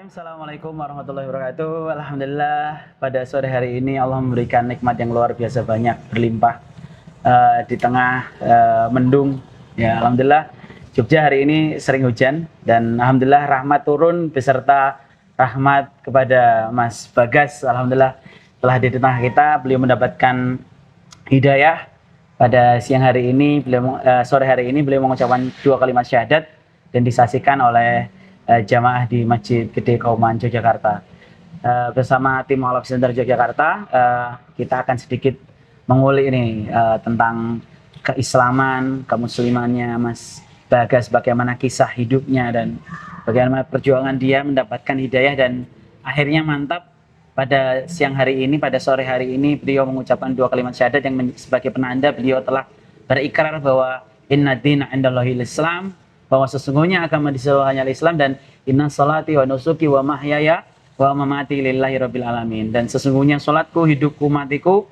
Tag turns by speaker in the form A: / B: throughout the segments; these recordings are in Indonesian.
A: Assalamualaikum warahmatullahi wabarakatuh. Alhamdulillah pada sore hari ini Allah memberikan nikmat yang luar biasa banyak berlimpah di tengah mendung. Ya, alhamdulillah Jogja hari ini sering hujan dan alhamdulillah rahmat turun beserta rahmat kepada Mas Bagas. Alhamdulillah telah di tengah kita, beliau mendapatkan hidayah pada siang hari ini. Sore hari ini beliau mengucapkan 2 kalimat syahadat dan disaksikan oleh jamaah di Masjid Gede Kauman Yogyakarta. Bersama tim Mualaf Center Yogyakarta, kita akan sedikit mengulik ini tentang keislaman, kemuslimannya Mas Bagas, bagaimana kisah hidupnya dan bagaimana perjuangan dia mendapatkan hidayah dan akhirnya mantap pada siang hari ini, pada sore hari ini beliau mengucapkan 2 kalimat syahadat yang sebagai penanda beliau telah berikrar bahwa inna dina indallahil Islam, bahwa sesungguhnya agama di sisi hanya Islam, dan inna salati wa nusuki wa mahyaya wa mamati lillahi rabbil alamin, dan sesungguhnya salatku, hidupku, matiku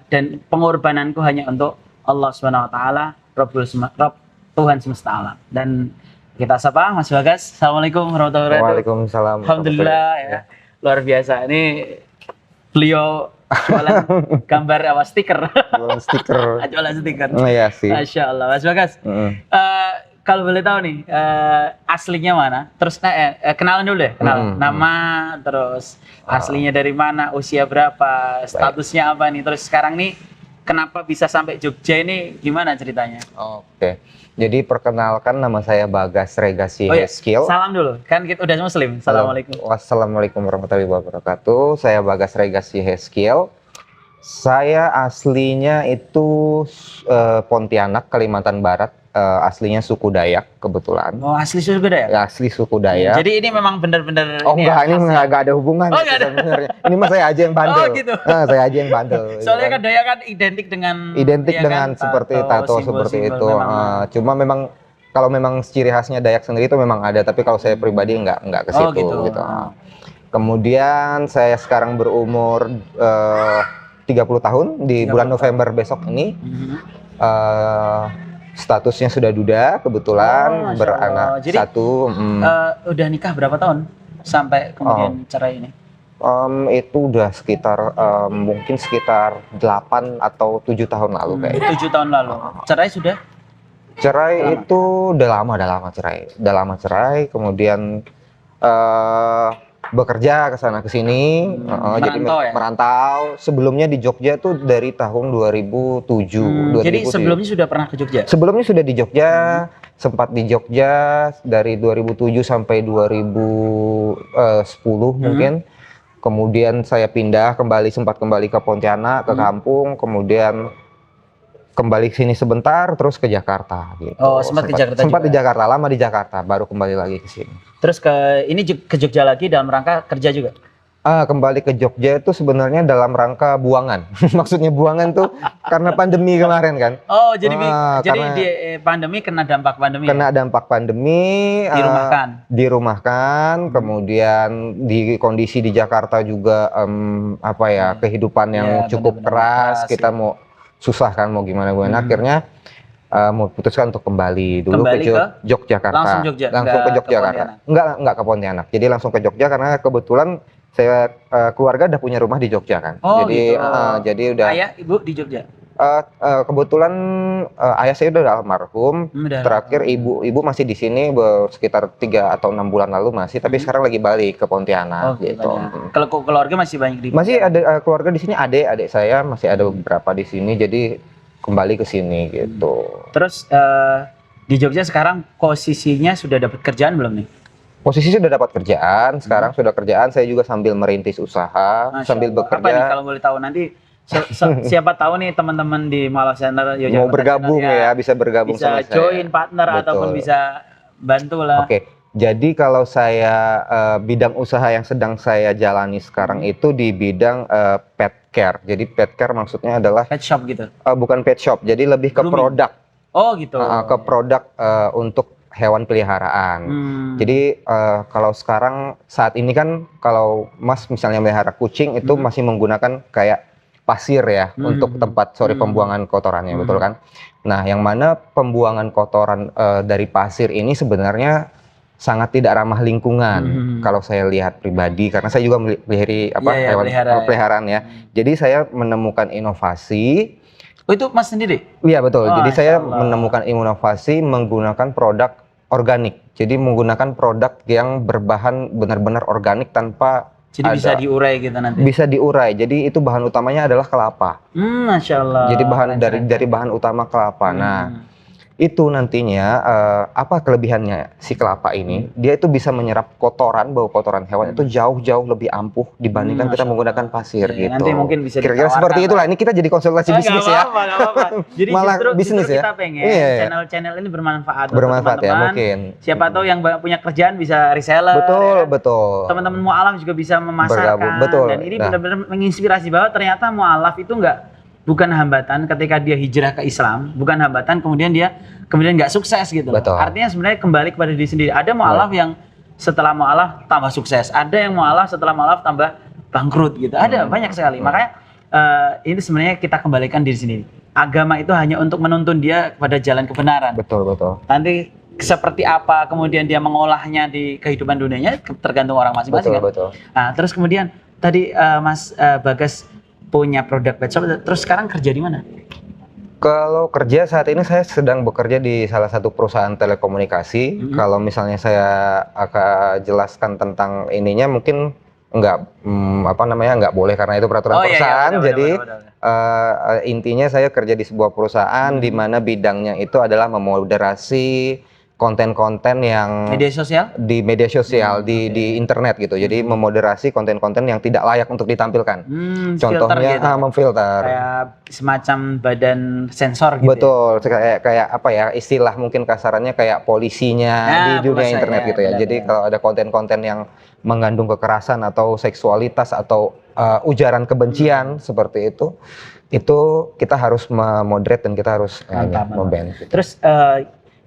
A: dan pengorbananku hanya untuk Allah Subhanahu wa taala, Rabb Tuhan semesta alam. Dan kita sapa Mas Bagas. Assalamualaikum warahmatullahi wabarakatuh.
B: Waalaikumsalam.
A: Alhamdulillah ya. Luar biasa. Ini beliau jualan gambar stiker.
B: Jualan stiker.
A: Jualan stiker.
B: Oh iya sih.
A: Masya Allah, Mas Bagas. Kalau boleh tahu nih, aslinya mana? Terus kenalan dulu deh, nama, terus aslinya dari mana, usia berapa, statusnya apa nih? Terus sekarang nih, kenapa bisa sampai Jogja ini? Gimana ceritanya?
B: Oke. Jadi perkenalkan, nama saya Bagas Regasi Heskil.
A: Salam dulu, kan kita udah muslim. Assalamualaikum.
B: Wassalamualaikum warahmatullahi wabarakatuh. Saya Bagas Regasi Heskil. Saya aslinya itu Pontianak, Kalimantan Barat. Aslinya suku Dayak kebetulan.
A: Oh, asli suku Dayak?
B: Ya, asli suku Dayak.
A: Jadi ini memang benar-benar.
B: Oh enggak, ini nggak ada hubungan.
A: Oh, nggak ada.
B: Sebenarnya. Ini mah saya aja yang bandel.
A: Oh gitu.
B: Saya aja yang bandel.
A: Soalnya kan Dayak kan identik dengan
B: seperti tato seperti itu. Cuma memang kalau memang ciri khasnya Dayak sendiri itu memang ada, tapi kalau saya pribadi nggak ke situ gitu. Kemudian saya sekarang berumur 30 tahun di bulan November besok ini. Statusnya sudah duda, kebetulan beranak. Jadi, satu.
A: Udah nikah berapa tahun sampai kemudian cerai ini?
B: Itu udah sekitar mungkin sekitar 8 atau 7 tahun lalu kayaknya.
A: 7 tahun lalu. Cerai sudah?
B: Cerai itu udah lama cerai. Kemudian bekerja ke sana ke sini, jadi merantau. Sebelumnya di Jogja tuh dari tahun 2007.
A: Jadi sebelumnya sudah pernah ke Jogja?
B: Sebelumnya sudah di Jogja, sempat di Jogja dari 2007 sampai 2010 mungkin. Kemudian saya sempat kembali ke Pontianak, ke kampung, kemudian kembali ke sini sebentar, terus ke Jakarta gitu.
A: Oh, sempat ke Jakarta.
B: Sempat juga? Di Jakarta, lama di Jakarta, baru kembali lagi ke sini.
A: Terus ke Jogja lagi dalam rangka kerja juga?
B: Kembali ke Jogja itu sebenarnya dalam rangka buangan. Maksudnya buangan tuh karena pandemi kemarin kan.
A: Oh, jadi di pandemi kena dampak pandemi.
B: Kena dampak pandemi. Dirumahkan. Kemudian di kondisi di Jakarta juga kehidupan yang cukup keras. Kita mau susah kan, mau gimana. Akhirnya memutuskan untuk kembali dulu ke Yogyakarta. Langsung ke Yogyakarta. Enggak ke Pontianak. Jadi langsung ke Jogja karena kebetulan saya keluarga udah punya rumah di Jogja kan.
A: Oh,
B: jadi
A: gitu.
B: Jadi udah.
A: Ayah, ibu di Jogja?
B: Kebetulan ayah saya udah almarhum. Terakhir ibu masih di sini sekitar 3 atau 6 bulan lalu masih, tapi sekarang lagi balik ke Pontianak gitu.
A: Kalau keluarga masih banyak di
B: Masih ada keluarga di sini, adik saya masih ada beberapa di sini, jadi kembali ke sini gitu.
A: Terus di Jogja sekarang posisinya sudah dapat kerjaan belum nih?
B: Posisi sudah dapat kerjaan, sekarang sudah kerjaan. Saya juga sambil merintis usaha, sambil bekerja.
A: Apa nih kalau boleh tahu nanti? Siapa tahu nih teman-teman di Mualaf Center Yogyakarta
B: mau bergabung bisa bergabung sama saya.
A: Bisa join partner ataupun bisa bantu lah.
B: Oke. Jadi kalau saya bidang usaha yang sedang saya jalani sekarang itu di bidang pet care. Jadi pet care maksudnya adalah
A: pet shop gitu.
B: Bukan pet shop, jadi lebih ke produk.
A: Oh gitu.
B: Ke produk untuk hewan peliharaan. Jadi kalau sekarang saat ini kan kalau Mas misalnya melihara kucing itu masih menggunakan kayak pasir ya untuk tempat pembuangan kotorannya, betul kan? Nah, yang mana pembuangan kotoran dari pasir ini sebenarnya sangat tidak ramah lingkungan kalau saya lihat pribadi, karena saya juga hewan peliharaan ya. Jadi saya menemukan inovasi.
A: Oh, itu Mas sendiri?
B: Iya betul. Jadi saya menemukan inovasi menggunakan produk organik. Jadi menggunakan produk yang berbahan benar-benar organik tanpa
A: bisa diurai gitu nanti.
B: Bisa diurai. Jadi itu bahan utamanya adalah kelapa.
A: Masya Allah.
B: Jadi dari bahan utama kelapa. Nah, itu nantinya apa kelebihannya si kelapa ini? Dia itu bisa menyerap bau kotoran hewan itu jauh-jauh lebih ampuh dibandingkan kita menggunakan pasir gitu.
A: Nanti mungkin bisa
B: kira-kira seperti itulah. Ini kita jadi konsultasi bisnis ya.
A: Apa. Jadi
B: malah
A: justru
B: bisnis ya.
A: Kita pengen channel-channel ini bermanfaat
B: ya mungkin.
A: Siapa tahu yang punya kerjaan bisa reseller.
B: Betul.
A: Teman-teman mu'alaf juga bisa memasarkan.
B: Betul.
A: Dan ini benar-benar menginspirasi bahwa ternyata mu'alaf itu bukan hambatan ketika dia hijrah ke Islam, bukan hambatan kemudian nggak sukses gitu.
B: Betul.
A: Artinya sebenarnya kembali kepada diri sendiri. Ada mu'alaf yang setelah mu'alaf tambah sukses, ada yang mu'alaf setelah mu'alaf tambah bangkrut gitu. Ada banyak sekali. Makanya ini sebenarnya kita kembalikan diri sendiri. Agama itu hanya untuk menuntun dia kepada jalan kebenaran.
B: Betul.
A: Nanti seperti apa kemudian dia mengolahnya di kehidupan dunianya tergantung orang masing-masing.
B: Betul.
A: Nah, terus kemudian tadi Mas Bagas punya produk pet shop, terus sekarang kerja di mana?
B: Kalau kerja saat ini saya sedang bekerja di salah satu perusahaan telekomunikasi. Kalau misalnya saya akan jelaskan tentang ininya mungkin nggak boleh karena itu peraturan perusahaan. Jadi intinya saya kerja di sebuah perusahaan di mana bidangnya itu adalah memoderasi konten-konten yang di media sosial di internet gitu. Jadi memoderasi konten-konten yang tidak layak untuk ditampilkan. Contohnya gitu. Memfilter.
A: Kayak semacam badan sensor gitu.
B: Betul. Kayak apa ya, istilah mungkin kasarannya kayak polisinya di dunia internet gitu ya. Jadi kalau ada konten-konten yang mengandung kekerasan atau seksualitas atau ujaran kebencian seperti itu kita harus memoderate dan kita harus memban. Gitu.
A: Terus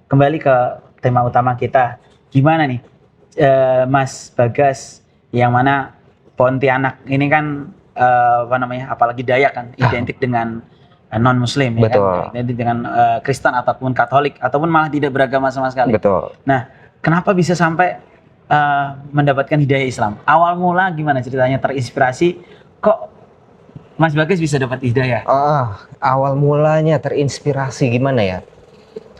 A: kembali ke tema utama kita, gimana nih Mas Bagas, yang mana Pontianak ini kan apalagi Dayak kan identik dengan non Muslim ya kan, identik dengan Kristen ataupun Katolik ataupun malah tidak beragama sama sekali.
B: Betul.
A: Nah, kenapa bisa sampai mendapatkan hidayah Islam? Awal mula gimana ceritanya, terinspirasi kok Mas Bagas bisa dapat hidayah?
B: Awal mulanya terinspirasi gimana ya?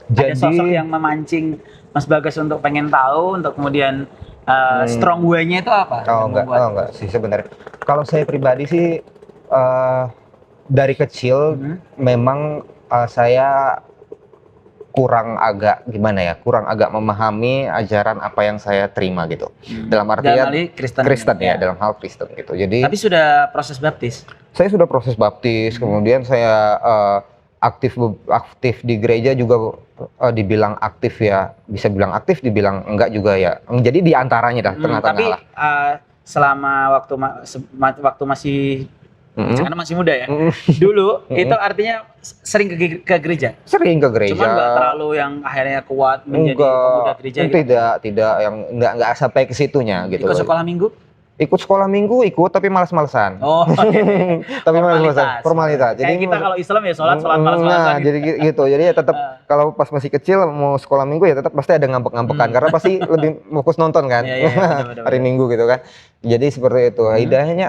A: Ada sosok yang memancing Mas Bagas untuk pengen tahu, untuk kemudian strong way-nya itu apa?
B: Enggak sih sebenarnya. Kalau saya pribadi sih dari kecil memang saya kurang agak memahami ajaran apa yang saya terima gitu. Dalam artian Kristen ya, dalam hal Kristen gitu. Jadi
A: tapi sudah proses baptis?
B: Saya sudah proses baptis, kemudian saya aktif di gereja juga. Dibilang aktif ya, bisa bilang aktif, dibilang enggak juga ya. Jadi di antaranya dah, tengah-tengah lah.
A: Selama waktu masih karena masih muda ya. Dulu itu artinya sering ke gereja.
B: Sering ke gereja.
A: Cuman enggak terlalu yang akhirnya kuat menjadi pemuda gereja gitu.
B: Tidak yang enggak sampai ke situnya gitu.
A: Ikut sekolah minggu?
B: Ikut sekolah minggu, tapi malas-malesan. Tapi malas-malesan, formalitas.
A: Jadi kita kalau Islam ya sholat malas-malesan.
B: Nah, jadi gitu. Jadi ya tetap kalau pas masih kecil mau sekolah minggu ya tetap pasti ada ngambek-ngambekan karena pasti lebih fokus nonton kan. Betul. Hari Minggu gitu kan. Jadi seperti itu. Hidayahnya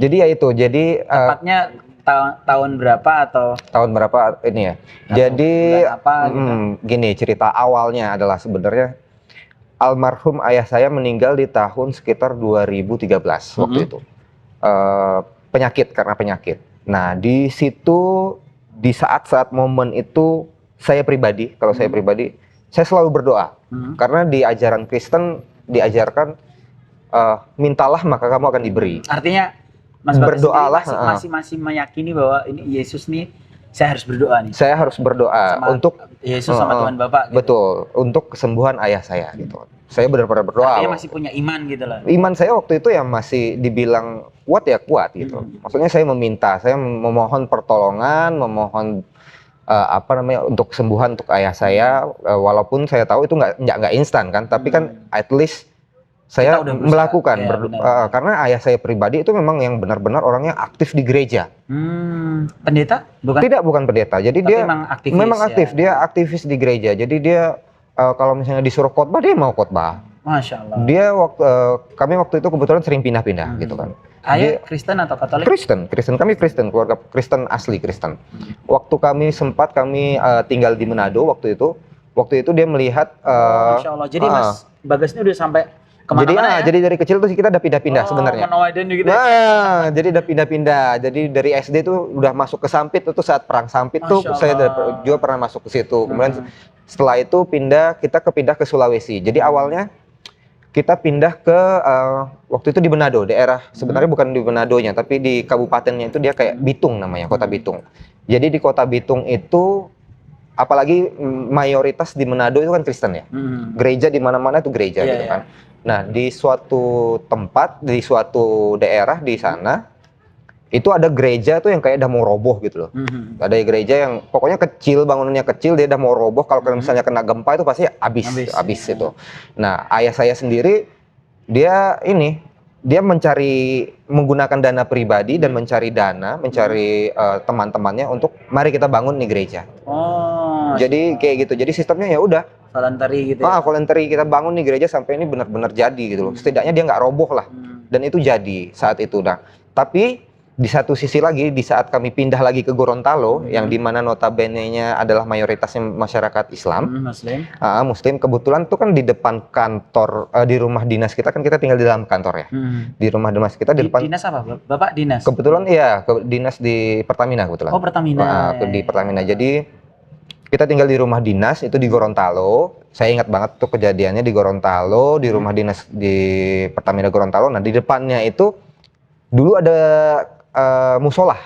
B: jadi ya itu. Jadi
A: tepatnya tahun berapa atau
B: tahun berapa ini ya. Jadi gini, cerita awalnya adalah sebenarnya almarhum ayah saya meninggal di tahun sekitar 2013 waktu itu. Karena penyakit. Nah, di situ di saat-saat momen itu saya pribadi saya selalu berdoa. Karena di ajaran Kristen diajarkan mintalah maka kamu akan diberi.
A: Artinya Mas Bagas
B: berdoalah
A: masih meyakini bahwa ini Yesus nih, saya harus berdoa nih.
B: Saya harus berdoa untuk
A: Yesus sama Tuhan Bapak. Gitu.
B: Betul, untuk kesembuhan ayah saya gitu. Saya benar-benar berdoa.
A: Artinya masih punya iman gitu loh.
B: Iman saya waktu itu ya masih dibilang kuat gitu. Maksudnya saya memohon pertolongan, memohon untuk kesembuhan untuk ayah saya. Walaupun saya tahu itu nggak instan kan, tapi kan at least saya melakukan karena ayah saya pribadi itu memang yang benar-benar orangnya aktif di gereja.
A: Pendeta?
B: Tidak, bukan pendeta. Jadi dia memang aktif. Dia aktivis di gereja. Jadi dia kalau misalnya disuruh khotbah dia mau khotbah.
A: Masya Allah.
B: Dia kami waktu itu kebetulan sering pindah-pindah gitu kan.
A: Ayah Kristen atau Katolik?
B: Kristen. Kami Kristen, keluarga Kristen asli Kristen. Waktu kami tinggal di Manado waktu itu dia melihat.
A: Masya Allah. Jadi Mas Bagas ini udah sampai kemana-mana ya?
B: Jadi dari kecil tuh kita udah pindah-pindah sebenarnya.
A: Gitu
B: nah, jadi udah pindah-pindah. Jadi dari SD tuh udah masuk ke Sampit itu saat perang Sampit tuh saya juga pernah masuk ke situ. Kemudian setelah itu kita pindah ke Sulawesi. Jadi awalnya kita pindah ke waktu itu di Manado, daerah sebenarnya bukan di Manadonya, tapi di kabupatennya itu dia kayak Bitung namanya, Kota Bitung. Jadi di Kota Bitung itu apalagi mayoritas di Manado itu kan Kristen ya. Gereja di mana-mana itu gereja gitu kan. Nah, di suatu tempat, di suatu daerah di sana itu ada gereja tuh yang kayak udah mau roboh gitu loh. Ada gereja yang pokoknya kecil, bangunannya kecil, dia udah mau roboh. Kalau misalnya kena gempa itu pasti habis itu. Nah, ayah saya sendiri dia menggunakan dana pribadi dan mencari teman-temannya untuk mari kita bangun nih gereja. Jadi kayak gitu. Jadi sistemnya ya udah
A: voluntary gitu.
B: Voluntary kita bangun nih gereja sampai ini benar-benar jadi gitu loh. Setidaknya dia nggak roboh lah. Dan itu jadi saat itu. Nah, tapi di satu sisi lagi, di saat kami pindah lagi ke Gorontalo, yang dimana notabene-nya adalah mayoritasnya masyarakat Islam, Muslim, kebetulan itu kan di depan kantor, di rumah dinas kita, kan kita tinggal di dalam kantor ya. Di rumah dinas kita, di depan.
A: Dinas apa, Bapak dinas?
B: Kebetulan iya, dinas di Pertamina kebetulan.
A: Oh, Pertamina.
B: Di Pertamina, jadi kita tinggal di rumah dinas, itu di Gorontalo. Saya ingat banget tuh kejadiannya di Gorontalo, di rumah dinas di Pertamina Gorontalo. Nah, di depannya itu, dulu ada musola.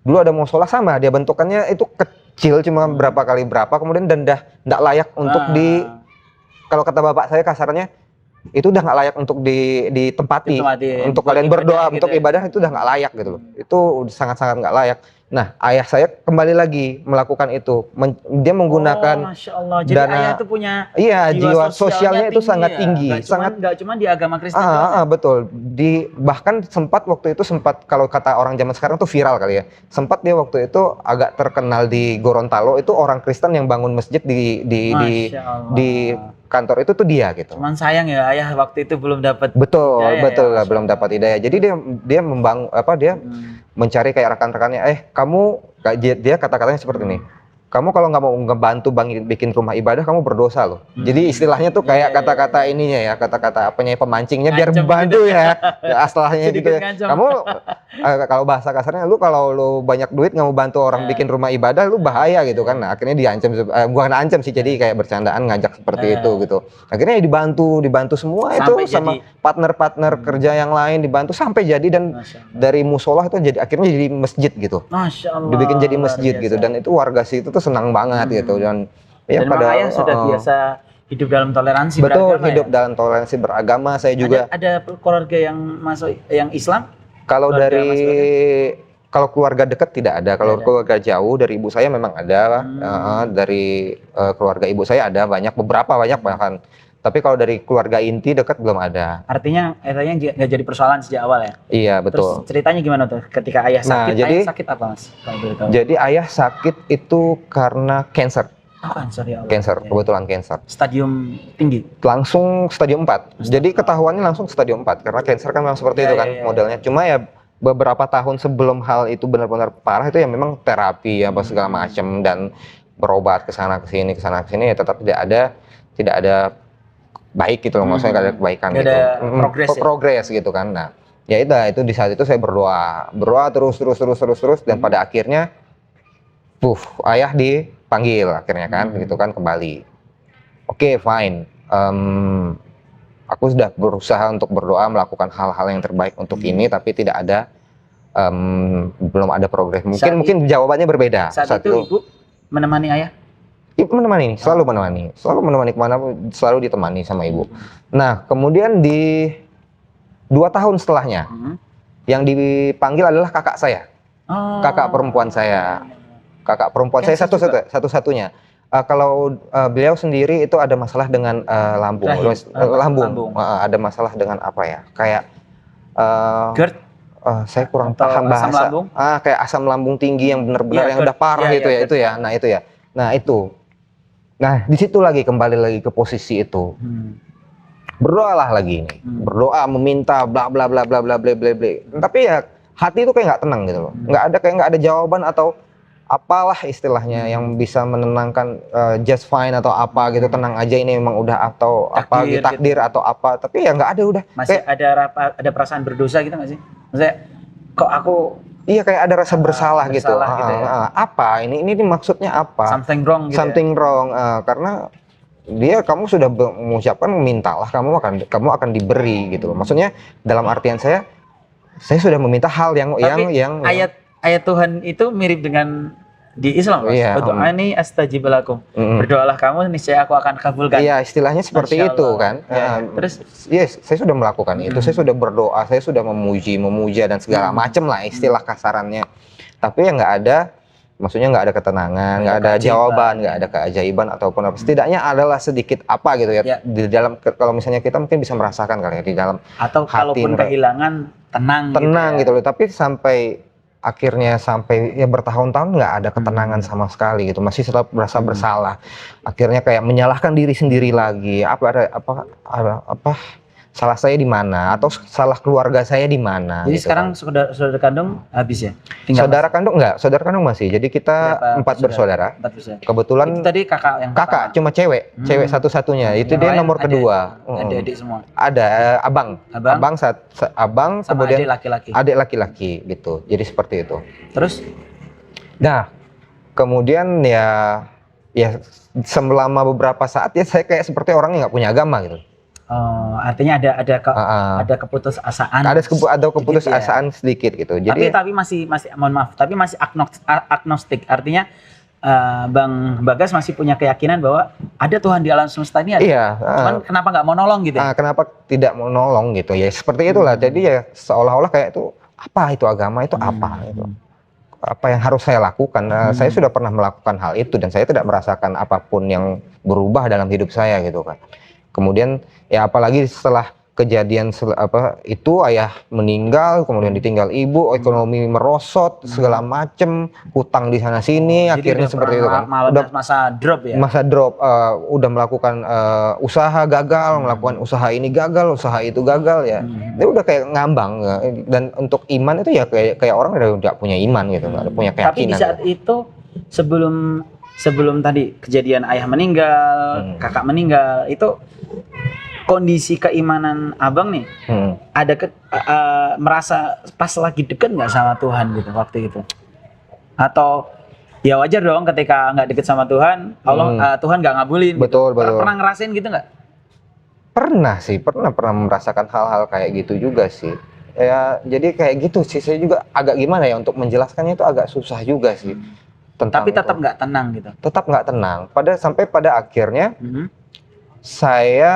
B: Dulu ada musola sama, dia bentukannya itu kecil cuma berapa kali berapa, kemudian dan dah nggak layak untuk kalau kata bapak saya kasarnya itu udah nggak layak untuk ditempati untuk kalian berdoa gitu, untuk ibadah itu udah nggak layak gitu loh. Itu sangat-sangat nggak layak. Nah, ayah saya kembali lagi melakukan itu. Dia menggunakan
A: Masya Allah. Jadi ayah itu punya
B: jiwa sosialnya itu sangat tinggi.
A: Nggak cuma di agama Kristen.
B: Betul. Bahkan waktu itu kalau kata orang zaman sekarang tuh viral kali ya. Sempat dia waktu itu agak terkenal di Gorontalo, itu orang Kristen yang bangun masjid di kantor itu tuh dia gitu.
A: Cuman sayang ya ayah waktu itu belum dapat.
B: Betul lah, belum dapat hidayah. Jadi dia mencari kayak rekan-rekannya, dia kata-katanya seperti ini. Kamu kalau nggak mau ngebantu bikin rumah ibadah, kamu berdosa loh. Jadi istilahnya tuh kayak kata-kata ininya ya, kata-kata pemancingnya biar membantu gitu. Asalnya gitu ya. Kamu kalau bahasa kasarnya, kalau lu banyak duit nggak mau bantu orang bikin rumah ibadah, lu bahaya gitu kan. Nah, akhirnya diancam, bukan ancam sih, jadi kayak bercandaan ngajak seperti itu gitu. Akhirnya dibantu semua sampai itu sama partner-partner kerja yang lain dibantu sampai jadi, dan dari musola itu akhirnya jadi masjid gitu.
A: Masya Allah.
B: Dibikin jadi masjid gitu, dan itu warga situ tuh senang banget gitu, dan
A: pada ayah sudah biasa hidup dalam toleransi
B: beragama.
A: Hidup
B: dalam toleransi beragama. Saya juga
A: ada keluarga yang masuk yang Islam.
B: Kalau keluarga dekat tidak ada. Kalau keluarga jauh dari ibu saya memang ada. Dari keluarga ibu saya ada beberapa bahkan. Tapi kalau dari keluarga inti dekat belum ada.
A: Artinya nggak jadi persoalan sejak awal ya?
B: Iya, betul.
A: Terus ceritanya gimana tuh ketika ayah sakit? Ayah sakit apa, Mas?
B: Jadi ayah sakit itu karena cancer.
A: Oh, cancer ya Allah.
B: Cancer, kebetulan cancer.
A: Stadium tinggi?
B: Langsung stadium 4. Jadi ketahuannya langsung stadium 4. Karena cancer kan memang seperti itu kan modelnya. Cuma ya beberapa tahun sebelum hal itu benar-benar parah itu ya memang terapi apa segala macam, dan berobat ke sana ke sini ya tetap tidak ada baik gitu loh, maksudnya gak ada kebaikan gitu. Progres gitu kan. Nah, ya itu di saat itu saya berdoa terus, dan pada akhirnya ayah dipanggil akhirnya kan gitu kan kembali. Oke, fine. Aku sudah berusaha untuk berdoa, melakukan hal-hal yang terbaik untuk ini, tapi belum ada progres. Mungkin jawabannya berbeda.
A: Saat itu ibu menemani ayah?
B: Ibu selalu menemani kemana, selalu ditemani sama ibu. Nah, kemudian di 2 tahun setelahnya, yang dipanggil adalah kakak saya, kakak perempuan saya, satu-satunya. Kalau beliau sendiri itu ada masalah dengan lambung, ada masalah dengan apa ya, kayak GERD. Saya kurang paham bahasa. Kayak asam lambung tinggi yang benar-benar yang udah parah itu ya. Nah itu Nah, di situ lagi kembali lagi ke posisi itu. Berdoalah lagi nih. Berdoa meminta bla bla bla bla bla bla bla bla. Tapi ya hati itu kayak nggak tenang gitu loh. Nggak ada jawaban atau apalah istilahnya yang bisa menenangkan, just fine atau apa gitu, tenang aja ini memang udah atau apa gitu, takdir atau apa. Tapi ya nggak ada, udah.
A: Masih kayak, ada perasaan berdosa gitu nggak sih? Maksudnya kok aku
B: iya, kayak ada rasa bersalah gitu.
A: gitu ya.
B: Apa ini maksudnya apa?
A: Something wrong gitu.
B: Something wrong, karena kamu sudah mengucapkan mintalah, kamu akan diberi gitu loh. Maksudnya dalam artian saya sudah meminta hal yang
A: ayat Tuhan itu mirip dengan di Islam, Mas.
B: Iya,
A: Doani astajib lakum. Berdoalah kamu, niscaya aku akan kabulkan.
B: Iya, istilahnya seperti itu kan.
A: Ya, terus
B: yes, saya sudah melakukan itu. Saya sudah berdoa, saya sudah memuja dan segala macam lah istilah kasarannya. Tapi yang nggak ada, maksudnya nggak ada ketenangan, nggak ada jawaban, nggak ada keajaiban ataupun apa. Setidaknya adalah sedikit apa gitu ya. Di dalam, kalau misalnya kita mungkin bisa merasakan kali ya di dalam
A: atau
B: hati,
A: kalaupun kehilangan tenang
B: gitu loh. Tapi akhirnya sampai ya bertahun-tahun nggak ada ketenangan sama sekali gitu, masih tetap merasa bersalah. Akhirnya kayak menyalahkan diri sendiri lagi. Apa salah saya di mana, atau salah keluarga saya di mana.
A: Jadi
B: gitu
A: sekarang
B: kan.
A: saudara kandung habis ya?
B: Saudara kandung masih. Jadi kita 4 bersaudara.
A: 4 bersaudara.
B: Kebetulan
A: itu tadi kakak
B: cuma cewek satu-satunya. Itu dia nomor kedua.
A: Adik semua.
B: Ada abang, kemudian
A: adik
B: laki-laki gitu. Jadi seperti itu.
A: Terus?
B: Nah, kemudian ya selama beberapa saat ya saya kayak seperti orang yang nggak punya agama gitu.
A: Oh, artinya ada keputusasaan.
B: Ada keputusasaan sedikit gitu. Jadi
A: tapi masih mohon maaf, tapi masih agnostik. Artinya Bang Bagas masih punya keyakinan bahwa ada Tuhan di alam semesta ini.
B: Iya.
A: Cuman kenapa nggak mau nolong gitu?
B: Kenapa tidak mau nolong gitu ya? Seperti itulah. Jadi ya seolah-olah kayak itu apa itu agama itu apa gitu. Apa yang harus saya lakukan? Saya sudah pernah melakukan hal itu dan saya tidak merasakan apapun yang berubah dalam hidup saya gitu kan. Kemudian ya apalagi setelah kejadian itu ayah meninggal, kemudian ditinggal ibu, ekonomi merosot, segala macem, hutang di sana sini, akhirnya seperti itu kan.
A: Udah masa drop ya?
B: Masa drop, udah melakukan usaha gagal, melakukan usaha ini gagal, usaha itu gagal ya. Dia udah kayak ngambang ya. Dan untuk iman itu ya kayak orang udah punya iman gitu, nggak ada punya keyakinan.
A: Tapi di saat itu sebelum tadi kejadian ayah meninggal, kakak meninggal, itu kondisi keimanan abang nih, ada merasa pas lagi deket nggak sama Tuhan gitu waktu itu? Atau ya wajar dong ketika nggak deket sama Tuhan, Tuhan nggak ngabulin.
B: Betul,
A: gitu.
B: betul.
A: Pernah ngerasain gitu nggak?
B: Pernah sih, pernah merasakan hal-hal kayak gitu juga sih. Ya jadi kayak gitu sih, saya juga agak gimana ya untuk menjelaskannya, itu agak susah juga sih.
A: Tapi tetap nggak tenang gitu.
B: Tetap nggak tenang. Sampai pada akhirnya saya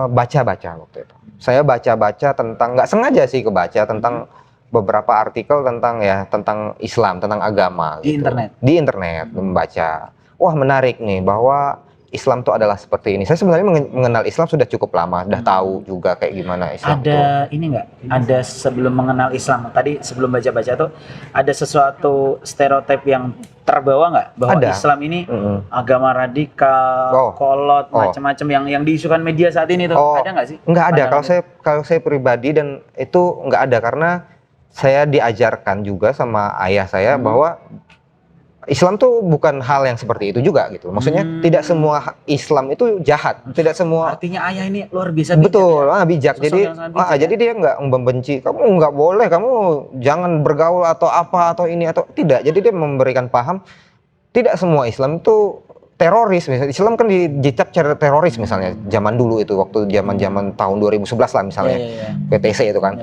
B: baca-baca waktu itu. Saya baca-baca tentang, nggak sengaja sih kebaca tentang beberapa artikel tentang Islam, tentang agama.
A: Di
B: gitu. Di internet membaca. Wah, menarik nih bahwa Islam itu adalah seperti ini. Saya sebenarnya mengenal Islam sudah cukup lama, udah tahu juga kayak gimana Islam itu.
A: Ini nggak? Ada sebelum mengenal Islam, tadi sebelum baca-baca tuh ada sesuatu stereotip yang terbawa nggak bahwa Islam ini agama radikal, kolot, macam-macam yang diisukan media saat ini tuh, ada nggak sih?
B: Nggak ada. Kalau saya pribadi dan itu nggak ada, karena saya diajarkan juga sama ayah saya bahwa Islam tuh bukan hal yang seperti itu juga gitu. Maksudnya tidak semua Islam itu jahat. Tidak semua.
A: Artinya ayah ini luar biasa bijak.
B: Betul, bijak. Jadi dia nggak membenci. Kamu nggak boleh, kamu jangan bergaul atau apa atau ini atau tidak. Jadi dia memberikan paham tidak semua Islam itu teroris. Misalnya Islam kan dicap teroris misalnya zaman dulu itu, waktu zaman tahun 2011 lah misalnya. PTC itu kan.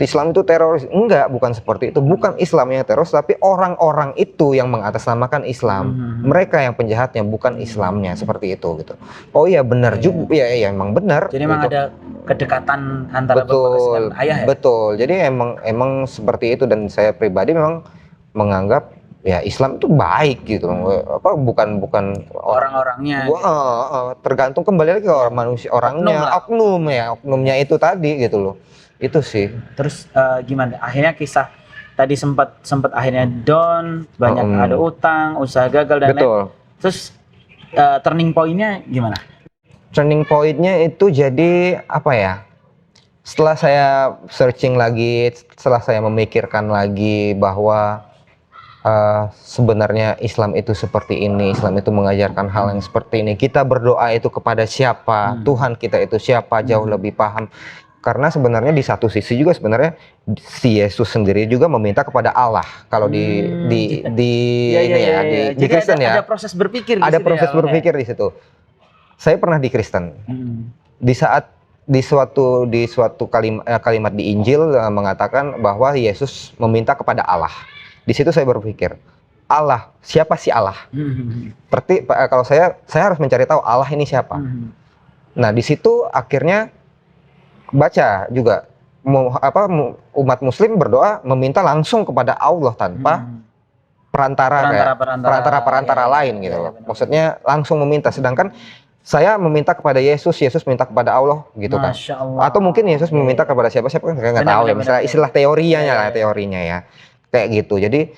B: Islam itu teroris. Enggak, bukan seperti itu. Bukan Islam yang teroris, tapi orang-orang itu yang mengatasnamakan Islam. Mereka yang penjahatnya, bukan Islamnya, seperti itu gitu. Oh iya, benar juga. Ya emang benar.
A: Jadi memang ada kedekatan antara bapak dengan ayah ya?
B: Betul. Jadi emang seperti itu, dan saya pribadi memang menganggap ya Islam itu baik gitu. Bukan
A: orang-orangnya.
B: Tergantung kembali lagi ke orang manusia, orangnya, oknumnya itu tadi gitu loh. Itu sih.
A: Terus gimana? Akhirnya kisah tadi sempat akhirnya down, banyak ada utang, usaha gagal dan lain. Terus turning point-nya gimana?
B: Turning point-nya itu jadi apa ya? Setelah saya searching lagi, setelah saya memikirkan lagi bahwa sebenarnya Islam itu seperti ini, Islam itu mengajarkan hal yang seperti ini. Kita berdoa itu kepada siapa? Tuhan kita itu siapa? Jauh lebih paham. Karena sebenarnya di satu sisi juga sebenarnya si Yesus sendiri juga meminta kepada Allah. Kalau di Kristen ya.
A: Ada proses berpikir.
B: Ada proses berpikir di situ. Saya pernah di Kristen. Di saat di suatu kalimat di Injil mengatakan bahwa Yesus meminta kepada Allah. Di situ saya berpikir, Allah, siapa sih Allah? Berarti kalau saya harus mencari tahu Allah ini siapa. Nah, di situ akhirnya baca juga umat muslim berdoa meminta langsung kepada Allah tanpa perantara lain gitu loh. Maksudnya langsung meminta, sedangkan saya meminta kepada Yesus, Yesus minta kepada Allah gitu kan. Atau mungkin Yesus meminta kepada siapa kan nggak tahu ya, misalnya istilah teorinya ya. Kayak gitu. Jadi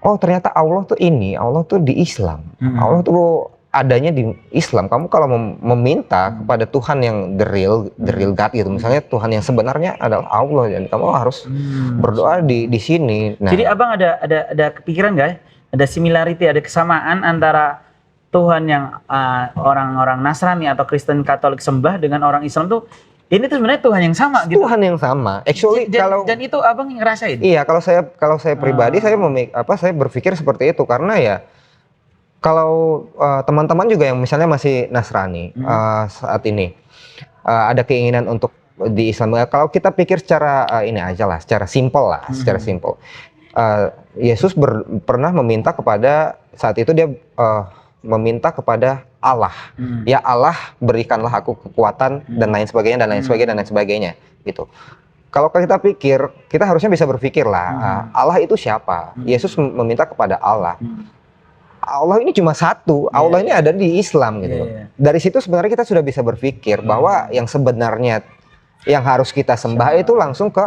B: ternyata Allah tuh ini, Allah tuh di Islam. Allah tuh adanya di Islam. Kamu kalau meminta kepada Tuhan yang the real God gitu, misalnya Tuhan yang sebenarnya adalah Allah, dan kamu harus berdoa di sini. Nah,
A: jadi abang ada kepikiran nggak? Ada similarity, ada kesamaan antara Tuhan yang orang-orang Nasrani atau Kristen Katolik sembah dengan orang Islam tuh, ini tuh sebenarnya Tuhan yang sama gitu.
B: Tuhan yang sama. Actually
A: dan itu abang ngerasain?
B: Iya, kalau saya pribadi saya berpikir seperti itu karena ya kalau teman-teman juga yang misalnya masih Nasrani saat ini ada keinginan untuk di Islam. Kalau kita pikir secara ini aja lah, secara simpel lah, secara simpel. Yesus pernah meminta kepada saat itu dia meminta kepada Allah, ya Allah berikanlah aku kekuatan dan lain sebagainya gitu. Kalau kita pikir, kita harusnya bisa berpikir lah, Allah itu siapa? Yesus meminta kepada Allah. Allah ini cuma satu, Allah ini ada di Islam gitu. Dari situ sebenarnya kita sudah bisa berpikir bahwa yang sebenarnya yang harus kita sembah itu langsung ke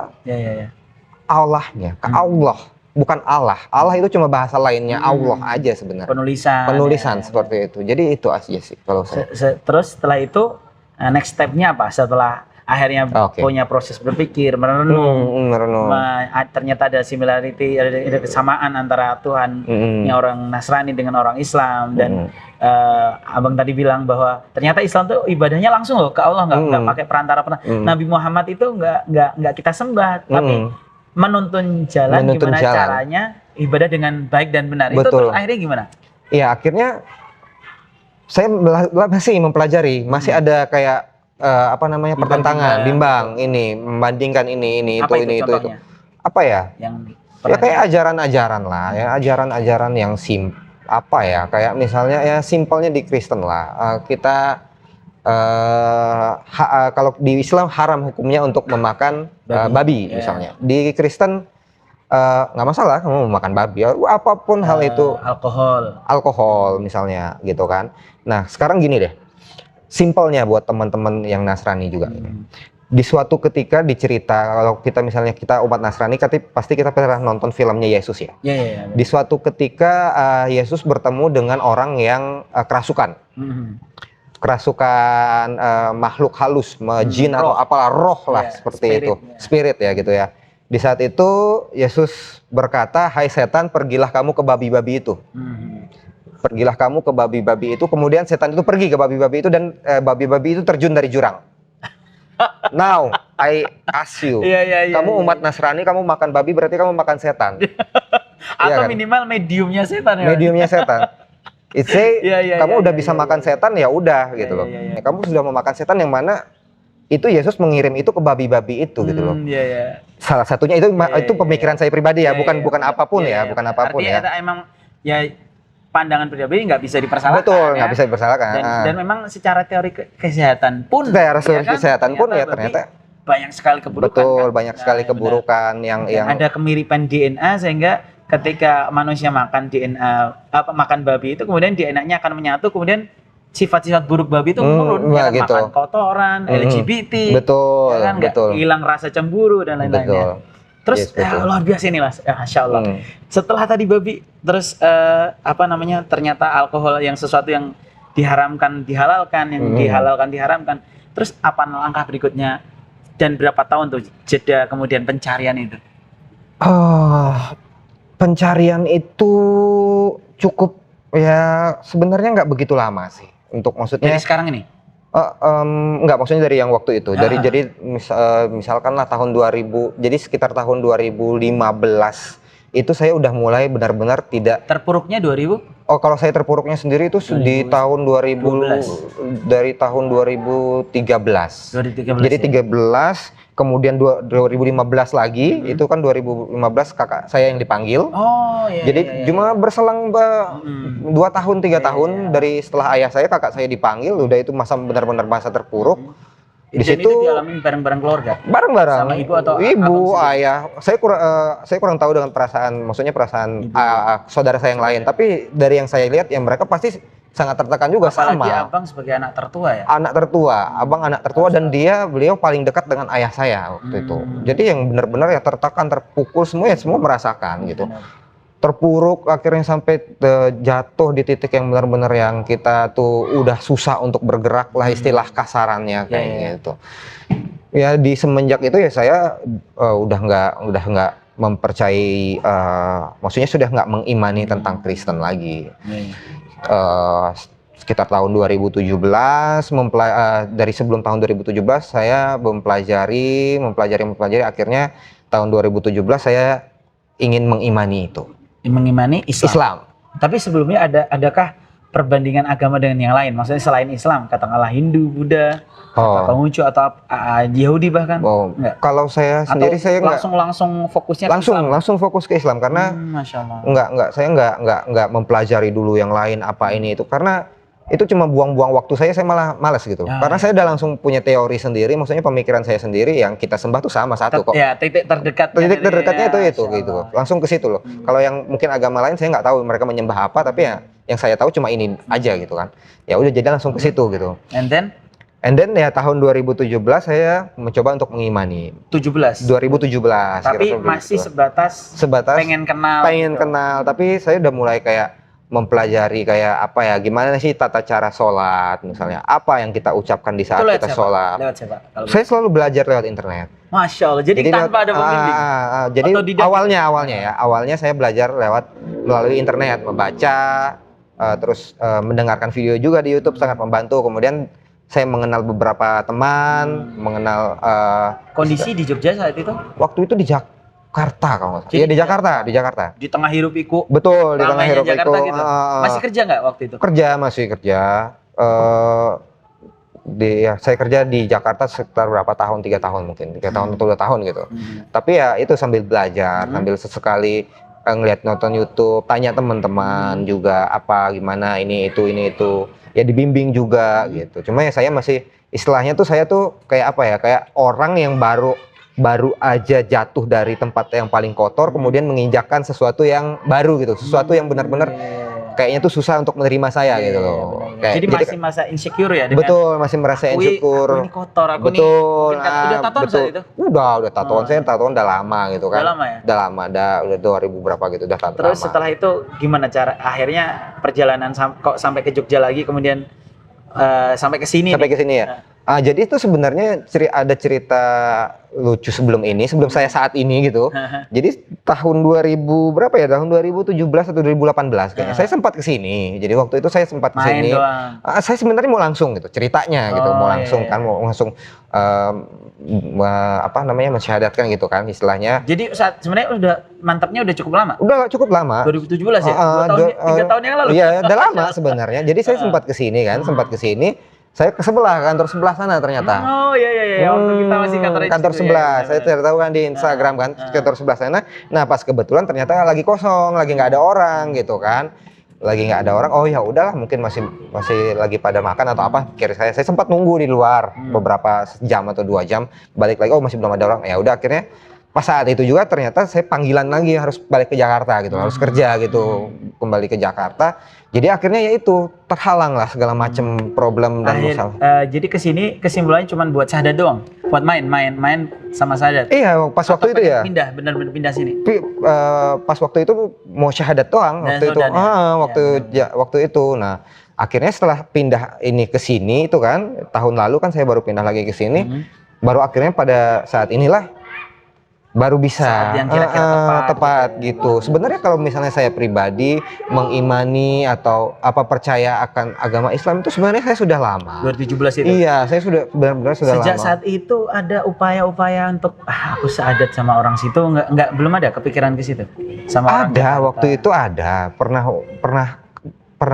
B: Allahnya, ke Allah. Bukan Allah. Allah itu cuma bahasa lainnya Allah aja sebenarnya. Penulisan seperti itu. Jadi itu aja sih kalau saya.
A: Terus setelah itu next step-nya apa? Setelah akhirnya punya proses berpikir, merenung. Ternyata ada similarity, ada kesamaan antara Tuhan yang orang Nasrani dengan orang Islam, dan abang tadi bilang bahwa ternyata Islam tuh ibadahnya langsung loh ke Allah, nggak pakai perantara. Nabi Muhammad itu nggak kita sembah, tapi menuntun jalan gimana caranya ibadah dengan baik dan benar. Betul. Itu terus akhirnya gimana?
B: Iya, akhirnya saya masih mempelajari, masih ada kayak pertentangan, bimbang ini, membandingkan ini itu. Apa ya? Ya kayak ajaran-ajaran lah, ya ajaran-ajaran yang kayak misalnya ya simpelnya di Kristen lah. Kita kalau di Islam haram hukumnya untuk memakan babi misalnya. Di Kristen nggak masalah kamu memakan babi, apapun hal itu. Alkohol misalnya gitu kan. Nah sekarang gini deh, simpelnya buat teman-teman yang Nasrani juga. Di suatu ketika dicerita, kalau kita misalnya kita umat Nasrani, pasti kita pernah nonton filmnya Yesus ya. Di suatu ketika Yesus bertemu dengan orang yang kerasukan. Kerasukan makhluk halus, jin atau apalah, roh lah seperti itu, spirit ya gitu ya. Di saat itu Yesus berkata, hai setan, pergilah kamu ke babi-babi itu. Pergilah kamu ke babi-babi itu. Kemudian setan itu pergi ke babi-babi itu, dan babi-babi itu terjun dari jurang. Now I ask you, kamu umat Nasrani, kamu makan babi berarti kamu makan setan.
A: Atau minimal mediumnya setan ya.
B: Mediumnya setan. It's say kamu udah bisa makan setan, ya udah gitu loh. Kamu sudah memakan setan, yang mana itu Yesus mengirim itu ke babi-babi itu gitu loh. Salah satunya itu pemikiran saya pribadi ya, bukan apapun ya, bukan apapun ya.
A: Artinya emang ya pandangan pribadi nggak bisa dipersalahkan.
B: Betul, nggak bisa dipersalahkan.
A: Dan memang secara teori kesehatan pun,
B: kesehatan pun ya ternyata
A: banyak sekali keburukan.
B: Betul, banyak sekali keburukan yang
A: ada kemiripan DNA, sehingga ketika manusia makan makan babi itu, kemudian DNA-nya akan menyatu, kemudian sifat-sifat buruk babi itu menurun, gitu. Makan kotoran, LGBT, betul. Hilang rasa cemburu dan lain-lainnya. Terus luar biasa ini Mas, Masya Allah. Setelah tadi babi, terus ternyata alkohol yang sesuatu yang diharamkan dihalalkan, yang dihalalkan diharamkan. Terus apa langkah berikutnya dan berapa tahun tuh jeda kemudian pencarian itu?
B: Pencarian itu cukup ya sebenarnya nggak begitu lama sih untuk maksudnya.
A: Dari sekarang ini?
B: Enggak, maksudnya dari yang waktu itu. Jadi misalkanlah tahun 2000, jadi sekitar tahun 2015 itu saya udah mulai benar-benar tidak.
A: Terpuruknya 2000?
B: Oh, kalau saya terpuruknya sendiri itu di tahun 2000, dari tahun 2013. Jadi 13, kemudian 2015 lagi, itu kan 2015 kakak saya yang dipanggil.
A: Oh iya.
B: Jadi cuma berselang 2 tahun 3 tahun dari setelah ayah saya, kakak saya dipanggil, udah itu masa benar-benar masa terpuruk. Di situ
A: itu dialami bareng-bareng keluarga.
B: Bareng-bareng.
A: Sama ibu atau
B: ibu, ayah. Saya kurang tahu dengan perasaan, maksudnya perasaan saudara saya yang lain. Tapi dari yang saya lihat, ya mereka pasti sangat tertekan juga.
A: Apalagi
B: sama.
A: abang sebagai anak tertua ya.
B: Anak tertua, abang anak tertua, dan beliau paling dekat dengan ayah saya waktu itu. Jadi yang benar-benar ya tertekan, terpukul semua merasakan gitu. Terpuruk akhirnya sampai jatuh di titik yang benar-benar yang kita tuh udah susah untuk bergerak lah, istilah kasarannya kayak gitu. Ya di semenjak itu ya saya udah nggak mempercayai, maksudnya sudah nggak mengimani tentang Kristen lagi. Sekitar tahun 2017 dari sebelum tahun 2017 saya mempelajari akhirnya tahun 2017 saya ingin mengimani itu.
A: Mengimani Islam. Tapi sebelumnya adakah perbandingan agama dengan yang lain? Maksudnya selain Islam, katakanlah Hindu, Buddha, atau Konghucu atau Yahudi bahkan?
B: Enggak. Kalau saya sendiri saya
A: langsung fokusnya ke Islam.
B: Langsung fokus ke Islam karena
A: Masya Allah.
B: Saya enggak mempelajari dulu yang lain apa ini itu, karena itu cuma buang-buang waktu saya malah malas gitu. Karena saya udah langsung punya teori sendiri, maksudnya pemikiran saya sendiri, yang kita sembah tuh sama satu kok.
A: Ya, titik terdekatnya
B: itu gitu. Langsung ke situ loh. Kalau yang mungkin agama lain saya nggak tahu mereka menyembah apa, tapi ya yang saya tahu cuma ini aja gitu kan. Ya udah, jadi langsung ke situ gitu.
A: And then
B: ya tahun 2017 saya mencoba untuk mengimani. 2017.
A: Tapi masih sebatas pengen
B: kenal, tapi saya udah mulai kayak mempelajari kayak apa ya, gimana sih tata cara sholat misalnya, apa yang kita ucapkan di saat kita sholat.
A: Lewat siapa?
B: Saya selalu belajar lewat internet.
A: Masya Allah, jadi tanpa ada pembimbing?
B: Jadi awalnya saya belajar melalui internet, membaca, terus mendengarkan video juga di YouTube, sangat membantu. Kemudian saya mengenal beberapa teman,
A: kondisi di Jogja saat itu?
B: Waktu itu di Jakarta kalau nggak salah. Iya, di Jakarta.
A: Di tengah hiruk pikuk.
B: Betul, di tengah hiruk pikuk.
A: Gitu. Masih kerja nggak waktu itu?
B: Masih kerja. Saya kerja di Jakarta sekitar berapa tahun? 3 tahun mungkin, 3 tahun atau 2 tahun gitu. Tapi ya itu sambil belajar, sambil sesekali ngeliat nonton YouTube, tanya teman-teman juga apa gimana ini itu. Ya dibimbing juga gitu. Cuma ya saya masih istilahnya tuh saya tuh kayak apa ya? Kayak orang yang baru aja jatuh dari tempat yang paling kotor, kemudian menginjakkan sesuatu yang baru gitu, sesuatu yang benar-benar kayaknya tuh susah untuk menerima saya gitu loh.
A: Jadi masih masa insecure ya?
B: Betul, masih merasa insecure.
A: Aku ini kotor,
B: betul.
A: Udah tatoan saat itu?
B: Udah tatoan. Saya tatoan udah lama gitu kan.
A: Udah lama ya?
B: Udah lama, udah 2000 berapa gitu, udah tatoan.
A: Terus setelah itu gimana cara akhirnya perjalanan kok sampai ke Jogja lagi, kemudian sampai ke sini?
B: Sampai ke sini ya? Jadi itu sebenarnya ada cerita lucu sebelum saya saat ini gitu. Jadi tahun 2000 berapa ya? Tahun 2017 atau 2018 kayaknya. Saya sempat ke sini. Jadi waktu itu saya sempat ke sini. Saya sebenarnya mau langsung gitu ceritanya gitu, mau langsung mensyahadatkan gitu kan istilahnya.
A: Jadi sebenarnya udah mantapnya udah cukup lama.
B: Udah cukup lama.
A: 2017 ya? 3 tahun yang lalu.
B: Iya, udah lama sebenarnya. Jadi saya sempat ke sini kan, saya ke kantor sebelah sana ternyata.
A: Oh iya. Waktu kita masih
B: kantor sebelah. Saya tidak tahu kan di Instagram kan, kantor sebelah sana. Nah, pas kebetulan ternyata lagi kosong, lagi nggak ada orang gitu kan. Lagi nggak ada orang. Oh ya udahlah, mungkin masih lagi pada makan atau apa. Kira saya sempat nunggu di luar beberapa jam atau 2 jam. Balik lagi, masih belum ada orang. Ya udah, akhirnya pas saat itu juga ternyata saya panggilan lagi, harus balik ke Jakarta gitu, harus kerja gitu, kembali ke Jakarta. Jadi akhirnya ya itu terhalang lah segala macam problem dan masalah.
A: Jadi kesini kesimpulannya cuma buat syahadat doang, buat main sama syahadat.
B: Iya, pas waktu itu ya.
A: Benar-benar pindah sini.
B: Pas waktu itu mau syahadat doang waktu itu. Waktu itu. Nah, akhirnya setelah pindah ini ke sini itu kan tahun lalu kan saya baru pindah lagi ke sini, baru akhirnya pada saat inilah baru bisa
A: saat yang kira-kira
B: tepat gitu. Sebenarnya kalau misalnya saya pribadi mengimani atau apa percaya akan agama Islam itu sebenarnya saya sudah lama.
A: 2017 itu.
B: Iya, saya sudah benar-benar sudah
A: Sejak
B: lama.
A: saat itu ada upaya-upaya untuk aku seadat sama orang situ, nggak belum ada kepikiran ke situ sama orang
B: Ada
A: Jakarta.
B: waktu itu ada pernah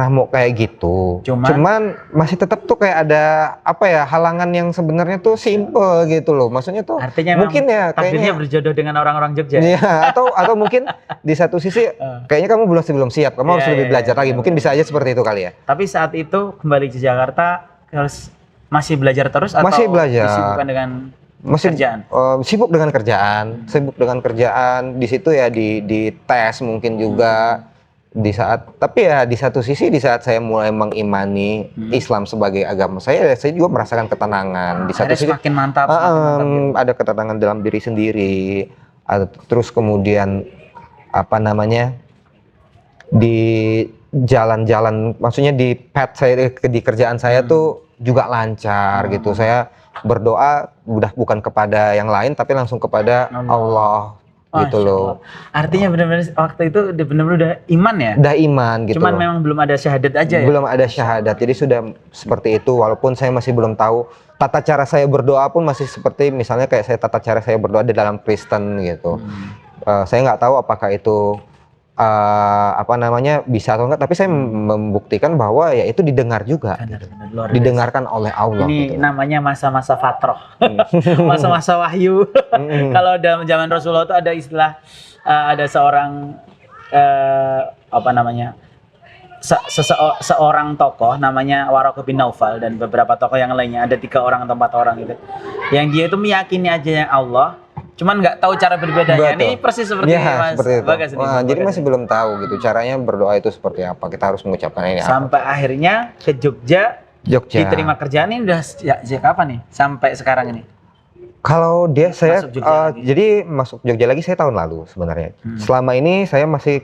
B: mau kayak gitu. Cuman masih tetap tuh kayak ada apa ya halangan yang sebenarnya tuh simple gitu loh. Maksudnya tuh
A: artinya
B: mungkin ya
A: takdirnya berjodoh dengan orang-orang Jogja.
B: Iya, atau mungkin di satu sisi kayaknya kamu belum siap. Kamu harus lebih belajar lagi. Mungkin bisa aja seperti itu kali ya.
A: Tapi saat itu kembali ke Jakarta harus masih belajar terus atau
B: masih belajar.
A: disibukkan dengan kerjaan?
B: Sibuk dengan kerjaan. Di situ ya di tes mungkin juga. Di satu sisi di saat saya mulai mengimani Islam sebagai agama saya juga merasakan ketenangan. Di satu sisi
A: semakin mantap, gitu.
B: Ada ketenangan dalam diri sendiri. Terus kemudian apa namanya di jalan-jalan, maksudnya di path saya di kerjaan saya tuh juga lancar gitu. Saya berdoa udah bukan kepada yang lain tapi langsung kepada Allah. Gitu loh.
A: Artinya benar-benar waktu itu benar-benar udah iman ya?
B: Udah iman gitu.
A: Cuman memang belum ada syahadat aja ya?
B: Belum ada syahadat. Jadi sudah seperti itu walaupun saya masih belum tahu tata cara saya berdoa pun masih seperti misalnya kayak tata cara saya berdoa di dalam Kristen gitu. Saya nggak tahu apakah itu bisa atau enggak, tapi saya membuktikan bahwa ya itu didengar juga.
A: Benar,
B: didengarkan oleh Allah.
A: Ini
B: gitu.
A: namanya masa-masa fatroh. Masa-masa wahyu. Kalau dalam zaman Rasulullah itu ada istilah ada seorang seorang tokoh namanya Waraqah bin Naufal dan beberapa tokoh yang lainnya, ada 3 orang atau 4 orang gitu. Yang dia itu meyakini aja yang Allah, cuman nggak tahu cara berbedanya. Ini persis seperti Mas Bagas ini.
B: Jadi masih belum tahu gitu caranya berdoa itu seperti apa. Kita harus mengucapkan ini.
A: Sampai akhirnya ke Jogja. Diterima kerjaan ini udah sejak kapan nih? Sampai sekarang ini?
B: Kalau saya
A: jadi
B: masuk Jogja lagi saya tahun lalu sebenarnya. Selama ini saya masih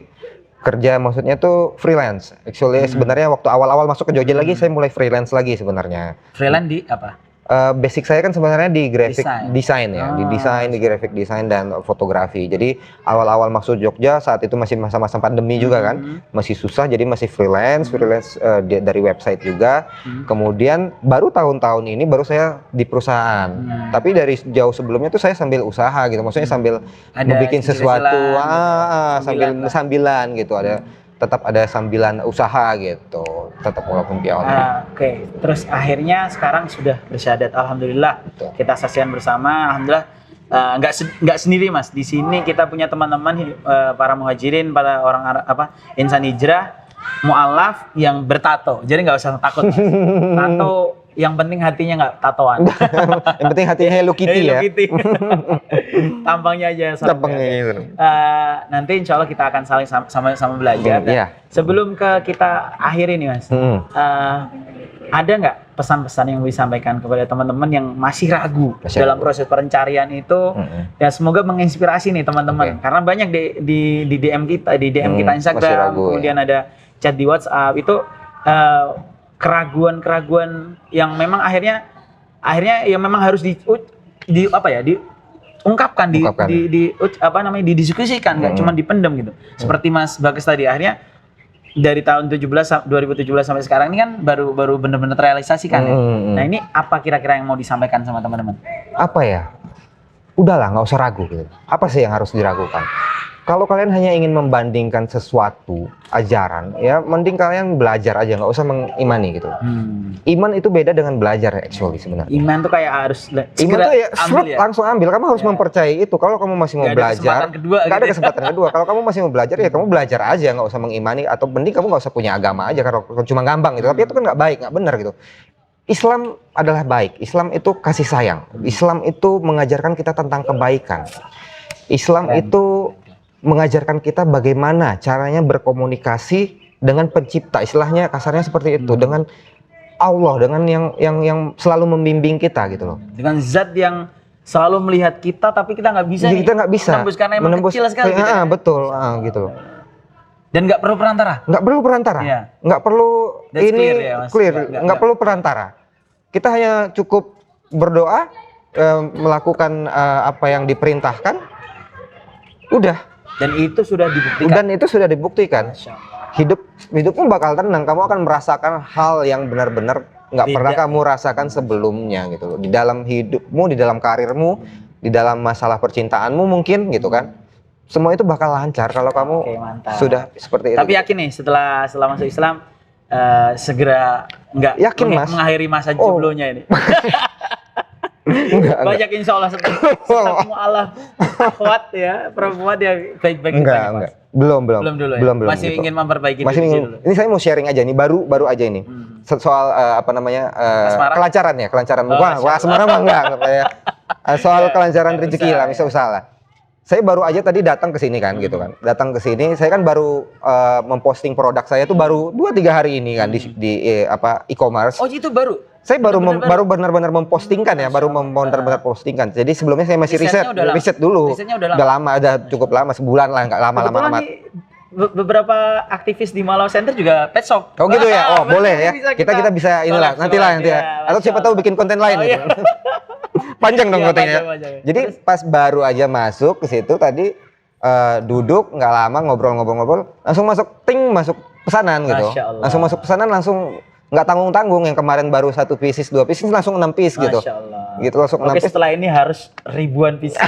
B: kerja, maksudnya tuh freelance. Actually sebenarnya waktu awal-awal masuk ke Jogja lagi saya mulai freelance lagi sebenarnya.
A: Freelance di apa?
B: Basic saya kan sebenarnya di graphic design ya, di graphic design dan fotografi. Jadi awal-awal masuk Jogja saat itu masih masa-masa pandemi juga kan, masih susah, jadi masih freelance dari website juga. Kemudian baru tahun-tahun ini baru saya di perusahaan. Tapi dari jauh sebelumnya tuh saya sambil usaha gitu, maksudnya sambil bikin sesuatu, sambilan gitu, tetap ada sambilan usaha gitu, tetap walaupun pionir.
A: Oke. Terus akhirnya sekarang sudah bersyahadat, alhamdulillah. Betul. Kita saksikan bersama, alhamdulillah. Nggak sendiri Mas, di sini kita punya teman-teman para muhajirin, para orang insan hijrah, mu'alaf yang bertato. Jadi nggak usah takut Mas. Tato yang penting hatinya nggak tatoan.
B: Yang penting hatinya Hello Kitty ya.
A: Tampangnya aja.
B: Tampangnya gitu.
A: Nanti insya Allah kita akan saling sama-sama belajar. Sebelum kita akhiri nih Mas, ada nggak pesan-pesan yang disampaikan kepada teman-teman yang masih ragu dalam proses pencarian itu? Ya semoga menginspirasi nih teman-teman. Karena banyak di DM kita, kita Instagram, kemudian ada chat di WhatsApp itu. Keraguan-keraguan yang memang akhirnya ya memang harus diungkapkan, didiskusikan, nggak cuma dipendam gitu. Seperti Mas Bagas tadi, akhirnya dari tahun 2017 sampai sekarang ini kan baru benar-benar terrealisasikan ya. Nah ini apa kira-kira yang mau disampaikan sama teman-teman?
B: Apa ya? Udahlah, nggak usah ragu gitu. Apa sih yang harus diragukan? Kalau kalian hanya ingin membandingkan sesuatu ajaran, ya mending kalian belajar aja, nggak usah mengimani gitu. Iman itu beda dengan belajar actually sebenarnya.
A: Iman tuh kayak harus
B: langsung ambil. Kamu harus mempercayai itu. Kalau kamu masih mau belajar, nggak ada kesempatan kedua. Kalau kamu masih mau belajar, ya kamu belajar aja, nggak usah mengimani. Atau mending kamu nggak usah punya agama aja, kalau cuma gampang gitu. Tapi itu kan nggak baik, nggak benar gitu. Islam adalah baik. Islam itu kasih sayang. Islam itu mengajarkan kita tentang kebaikan. Islam itu mengajarkan kita bagaimana caranya berkomunikasi dengan pencipta, istilahnya kasarnya seperti itu, dengan Allah, dengan yang selalu membimbing kita gitu loh.
A: Dengan zat yang selalu melihat kita tapi kita nggak bisa.
B: Kita nggak bisa
A: menembus karena emang kecil sekali.
B: Betul, gitu loh.
A: Dan nggak perlu perantara.
B: Nggak perlu perantara.
A: Iya.
B: Nggak perlu
A: That's
B: ini
A: clear ya, Mas.
B: clear.
A: Nggak
B: Nggak perlu perantara. Kita hanya cukup berdoa, melakukan apa yang diperintahkan. Udah.
A: Dan itu sudah dibuktikan.
B: Dan itu sudah dibuktikan.
A: Masya Allah.
B: Hidupmu bakal tenang. Kamu akan merasakan hal yang benar-benar nggak pernah kamu rasakan sebelumnya gitu loh. Di dalam hidupmu, di dalam karirmu, di dalam masalah percintaanmu mungkin gitu kan. Semua itu bakal lancar kalau kamu sudah seperti itu.
A: Tapi yakin nih setelah masuk Islam segera
B: yakin, Mas.
A: mengakhiri masa jomblonya ini. Banyak insya Allah setelah mu'alaf akhwat ya, perempuan yang baik-baik
B: enggak. Belum
A: dulu ya?
B: belum
A: masih
B: gitu.
A: ingin memperbaiki
B: dulu. Ini saya mau sharing aja nih, baru aja ini. Soal apa namanya kelancaran ya, kelancaran. Wah, asmara mah enggak ya. Soal kelancaran rezeki lah, bisa usaha lah. Saya baru aja tadi datang ke sini kan gitu kan. Datang ke sini, saya kan baru memposting produk saya tuh baru 2-3 hari ini kan di e-commerce.
A: Oh, itu baru.
B: Saya baru benar-benar mempostingkan ya, baru benar-benar postingkan. Jadi sebelumnya saya masih riset dulu. Udah lama, udah cukup lama, sebulan lah, nggak lama-lama amat.
A: Beberapa aktivis di Malau Center juga pet shop.
B: Oh gitu ya, oh boleh ya. Kita bisa inilah, nanti ya. Atau siapa tahu bikin konten lain gitu. Panjang dong kontennya. Jadi pas baru aja masuk ke situ tadi duduk nggak lama ngobrol-ngobrol, langsung masuk pesanan gitu. Langsung masuk pesanan langsung. Nggak tanggung-tanggung, yang kemarin baru 1 pieces 2 pieces langsung 6 piece gitu.
A: Masya Allah.
B: Gitu langsung 6 piece.
A: Setelah ini harus ribuan pieces.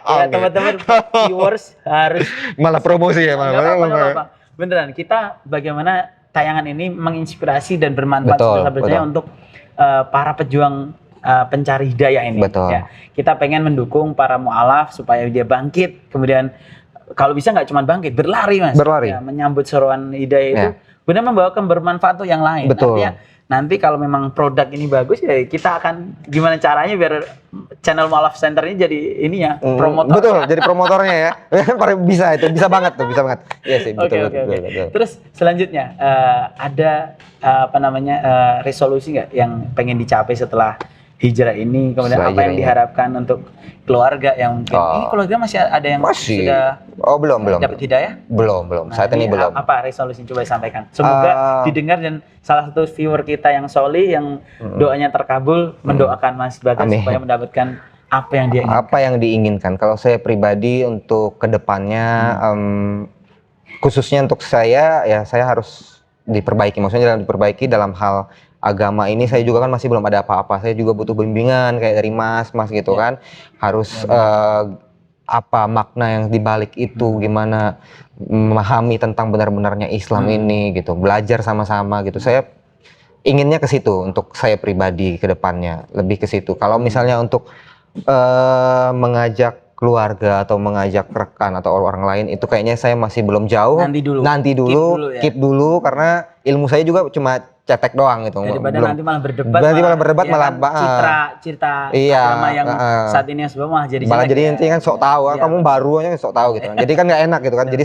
A: Ya teman-teman viewers harus
B: malah promosi ya
A: malah. Beneran, kita bagaimana tayangan ini menginspirasi dan bermanfaat sebenarnya untuk para pejuang pencari hidayah ini.
B: Betul.
A: Ya, kita pengen mendukung para mu'alaf supaya dia bangkit, kemudian kalau bisa nggak cuma bangkit, berlari Mas. Ya, menyambut seruan hidayah itu. Benar membawakan bermanfaat untuk yang lain.
B: Betul.
A: Artinya, nanti kalau memang produk ini bagus ya kita akan gimana caranya biar channel Mu'alaf Center ini jadi ini ya promotor.
B: Betul, jadi promotornya ya. Bisa banget tuh, bisa banget. Iya sih, betul.
A: Terus selanjutnya ada resolusi nggak yang pengen dicapai setelah hijrah ini, kemudian apa yang diharapkan untuk keluarga yang mungkin ini keluarga masih ada yang sudah
B: belum
A: dapat hidayah?
B: Belum. Saat ini belum.
A: Apa resolusi coba sampaikan? Semoga didengar dan salah satu viewer kita yang soli yang doanya terkabul mendoakan Mas Bagas supaya mendapatkan apa yang dia inginkan.
B: Apa yang diinginkan? Kalau saya pribadi untuk kedepannya khususnya untuk saya ya saya harus diperbaiki. Maksudnya diperbaiki dalam hal agama ini saya juga kan masih belum ada apa-apa. Saya juga butuh bimbingan kayak dari Mas gitu kan. Harus apa makna yang dibalik itu, gimana memahami tentang benar-benarnya Islam ini gitu. Belajar sama-sama gitu. Saya inginnya ke situ untuk saya pribadi ke depannya, lebih ke situ. Kalau misalnya untuk mengajak keluarga atau mengajak rekan atau orang lain itu kayaknya saya masih belum jauh. Nanti dulu, keep dulu karena ilmu saya juga cuma cetek doang gitu.
A: Daripada nanti malah berdebat malah citra agama yang saat ini malah jadi
B: nanti kan sok tahu kamu baru aja sok tahu gitu kan. Jadi kan nggak enak gitu kan. Jadi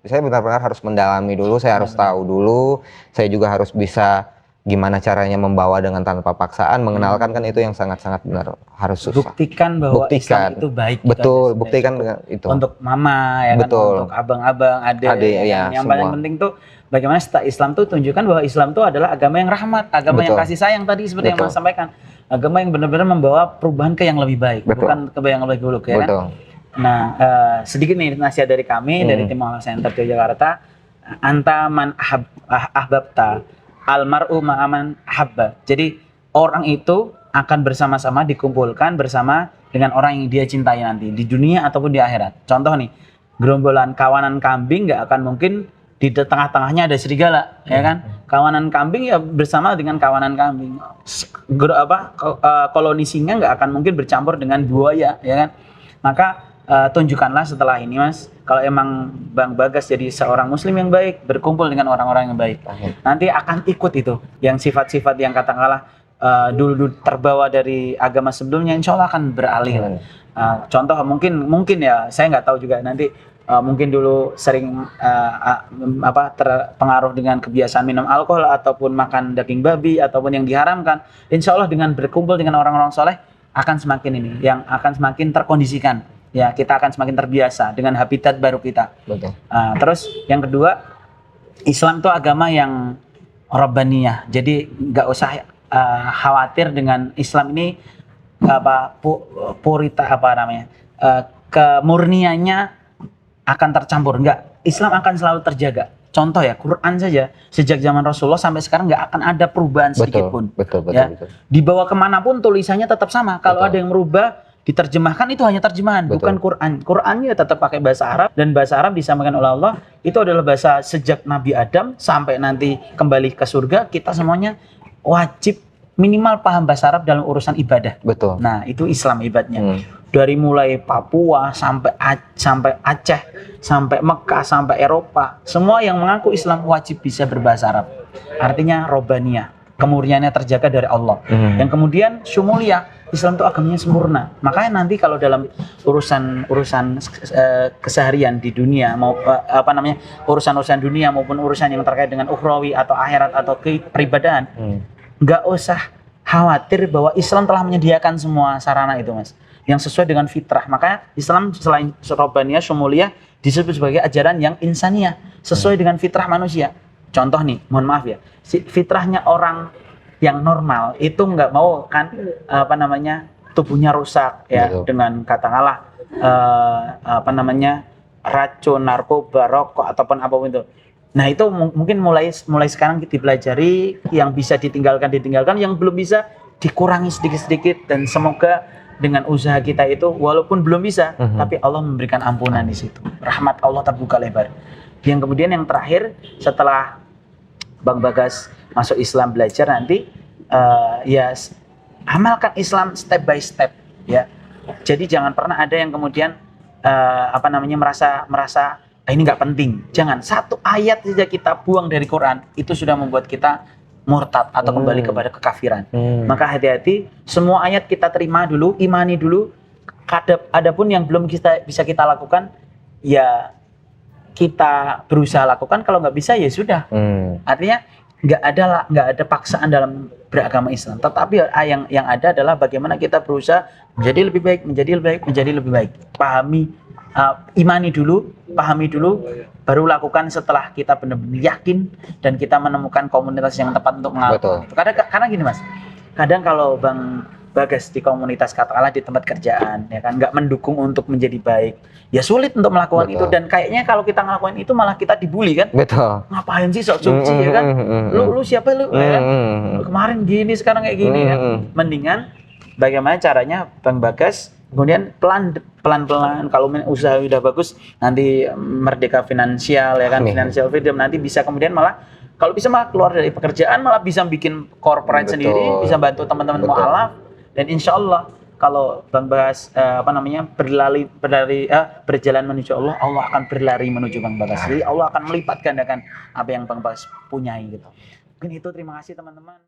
B: saya benar-benar harus mendalami dulu, saya harus tahu dulu, saya juga harus bisa gimana caranya membawa dengan tanpa paksaan, mengenalkan kan itu yang sangat-sangat benar harus susah.
A: Buktikan bahwa Islam itu baik.
B: Betul, buktikan dengan itu.
A: Untuk mama ya kan, untuk abang-abang, adik ya, yang paling penting tuh bagaimana setelah Islam tuh tunjukkan bahwa Islam tuh adalah agama yang rahmat, agama yang kasih sayang tadi seperti yang Mas sampaikan. Agama yang benar-benar membawa perubahan ke yang lebih baik, bukan ke yang lebih buruk ya kan. Nah, sedikit nih nasihat dari kami dari tim Mu'alaf Center Jakarta. Anta man ahbabta almar'u ma'aman habba. Jadi orang itu akan bersama-sama dikumpulkan bersama dengan orang yang dia cintai nanti di dunia ataupun di akhirat. Contoh nih, gerombolan kawanan kambing nggak akan mungkin di tengah-tengahnya ada serigala, ya kan? Kawanan kambing ya bersama dengan kawanan kambing. Koloni singa nggak akan mungkin bercampur dengan buaya, ya kan? Maka tunjukkanlah setelah ini Mas, kalau emang Bang Bagas jadi seorang muslim yang baik, berkumpul dengan orang-orang yang baik, nanti akan ikut itu yang sifat-sifat yang katakanlah dulu terbawa dari agama sebelumnya, insya Allah akan beralih. Contoh mungkin ya, saya nggak tahu juga nanti mungkin dulu sering terpengaruh dengan kebiasaan minum alkohol ataupun makan daging babi ataupun yang diharamkan. Insya Allah dengan berkumpul dengan orang-orang soleh akan semakin terkondisikan. ya kita akan semakin terbiasa dengan habitat baru kita.
B: Betul.
A: Terus yang kedua, Islam itu agama yang rabbaniyah. Jadi nggak usah khawatir dengan Islam ini purita kemurniannya akan tercampur. Enggak, Islam akan selalu terjaga. Contoh ya, Quran saja sejak zaman Rasulullah sampai sekarang nggak akan ada perubahan sedikit pun.
B: Betul.
A: Dibawa kemanapun tulisannya tetap sama. Kalau ada yang merubah, diterjemahkan itu hanya terjemahan, bukan Quran. Qurannya tetap pakai bahasa Arab, dan bahasa Arab disamakan oleh Allah itu adalah bahasa sejak Nabi Adam sampai nanti kembali ke surga. Kita semuanya wajib minimal paham bahasa Arab dalam urusan ibadah.
B: Betul.
A: Nah, itu Islam hebatnya. Dari mulai Papua sampai Aceh, sampai Mekah, sampai Eropa, semua yang mengaku Islam wajib bisa berbahasa Arab. Artinya robania, kemurniannya terjaga dari Allah. Yang kemudian syumuliyah, Islam itu agamanya sempurna. Makanya nanti kalau dalam urusan keseharian di dunia, mau urusan dunia maupun urusan yang terkait dengan ukhrawi atau akhirat atau peribadahan, nggak usah khawatir bahwa Islam telah menyediakan semua sarana itu, Mas, yang sesuai dengan fitrah. Makanya Islam selain robania, syumuliyah, disebut sebagai ajaran yang insaniyah, sesuai dengan fitrah manusia. Contoh nih, mohon maaf ya, fitrahnya orang yang normal itu nggak mau kan tubuhnya rusak ya. Betul. Dengan katakanlah racun, narkoba, rokok ataupun apapun itu. Nah, itu mungkin mulai sekarang dipelajari, yang bisa ditinggalkan, yang belum bisa dikurangi sedikit-sedikit, dan semoga dengan usaha kita itu walaupun belum bisa, tapi Allah memberikan ampunan di situ. Rahmat Allah terbuka lebar. Yang kemudian yang terakhir, setelah Bang Bagas masuk Islam, belajar nanti amalkan Islam step by step ya. Jadi jangan pernah ada yang kemudian merasa ini nggak penting. Jangan, satu ayat saja kita buang dari Quran itu sudah membuat kita murtad atau kembali kepada kekafiran. Maka hati-hati, semua ayat kita terima dulu, imani dulu. Adapun yang belum bisa kita lakukan, ya kita berusaha lakukan. Kalau nggak bisa ya sudah. Artinya nggak ada paksaan dalam beragama Islam. Tetapi yang ada adalah bagaimana kita berusaha menjadi lebih baik. Imani dulu, pahami dulu, baru lakukan setelah kita benar-benar yakin dan kita menemukan komunitas yang tepat untuk melakukan itu. Karena gini, Mas, kadang kalau Bang Bagas di komunitas, katakanlah di tempat kerjaan, ya kan, nggak mendukung untuk menjadi baik, ya sulit untuk melakukan itu. Dan kayaknya kalau kita ngelakuin itu malah kita dibully kan. Ngapain sih sok suci ya kan? Lu siapa lu? Ya kan? Kemarin gini, sekarang kayak gini kan. Mendingan bagaimana caranya Bang Bagas kemudian pelan-pelan, kalau usaha udah bagus, nanti merdeka finansial ya kan, financial freedom, nanti bisa kemudian malah kalau bisa malah keluar dari pekerjaan, malah bisa bikin corporate sendiri, bisa bantu teman-teman mualaf. Dan insya Allah kalau Bang Bagas berjalan menuju Allah, Allah akan berlari menuju Bang Bagas. Jadi Allah akan melipat gandakan apa yang Bang Bagas punyai gitu. Mungkin itu, terima kasih teman-teman.